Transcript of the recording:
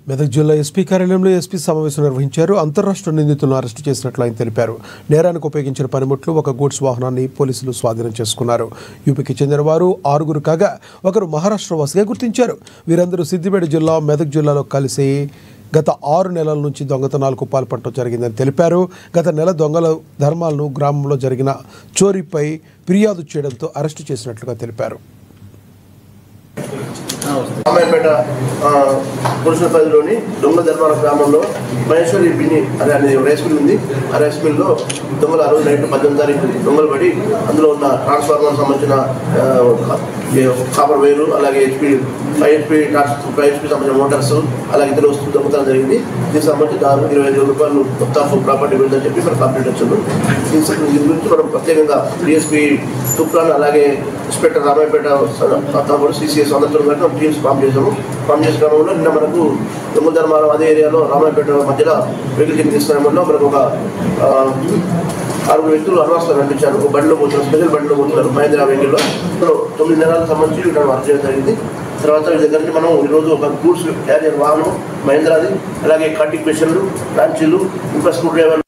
మెదక్ జిల్లా ఎస్పీ కార్యాలయంలో ఎస్పీ సమావేశం నిర్వహించారు. అంతర్రాష్ట్ర నిందితులను అరెస్టు చేసినట్లు ఆయన తెలిపారు. నేరానికి ఉపయోగించిన పనిముట్లు ఒక గూడ్స్ వాహనాన్ని పోలీసులు స్వాధీనం చేసుకున్నారు. యూపీకి చెందిన వారు 6 కాగా ఒకరు మహారాష్ట్ర వాసిగా గుర్తించారు. వీరందరూ సిద్దిపేట జిల్లా, మెదక్ జిల్లాలో కలిసి గత 6 నెలల నుంచి దొంగతనాలకు పాల్పడటం జరిగిందని తెలిపారు. గత నెల దొంగల ధర్మాలను గ్రామంలో జరిగిన చోరీపై ఫిర్యాదు చేయడంతో అరెస్టు చేసినట్లుగా తెలిపారు. రామాయపేట పురుషులపల్లిలోని దొంగ ధర్మాల గ్రామంలో మహేశ్వరి బిన్ని అనే రైస్ మిల్ ఉంది. ఆ రైస్ మిల్లో దొంగలు 6 నైట్ 18 తారీఖు దొంగలు పడి అందులో ఉన్న ట్రాన్స్ఫార్మర్ సంబంధించిన కాపర్ వైరు, అలాగే ఫైవ్ హెచ్పి సంబంధించిన మోటార్స్, అలాగే ఇతర వస్తువులు దొంగతనం జరిగింది. దీనికి సంబంధించి 25,000 రూపాయలు మొత్తం ప్రాపర్టీ వెళ్ళదని చెప్పి మనం కంప్లైంట్ వచ్చింది. దీని గురించి మనం ప్రత్యేకంగా డిఎస్పీ తుప్రాన్, అలాగే ఇన్స్పెక్టర్ రామాయపేట సిసిఎస్ అందరితో మనం టీమ్స్ ఫామ్ చేసాము. ఫామ్ చేసే క్రమంలో నిన్న మనకు దొంగ ధర్మాల అదే ఏరియాలో రామాయపేట మధ్యలో వెహికల్ కింద తీసుకురావడంలో మనకు ఒక 6 వ్యక్తులు అనవసరం కనిపించారు. ఒక బండిలో పోతున్నారు, స్పెషల్ బండిలో పోతున్నారు, మహేంద్ర వెహికల్లో 9 నెలలకు సంబంధించి వీళ్ళని అరెస్ట్ చేయడం జరిగింది. తర్వాత వీళ్ళ దగ్గర నుంచి మనం ఈరోజు ఒక గూడ్స్ క్యారియర్ వాహనం మహేంద్రాది, అలాగే కటింగ్ మెషిన్లు, లాంచీలు, ఇంకా స్క్రూ డ్రైవర్లు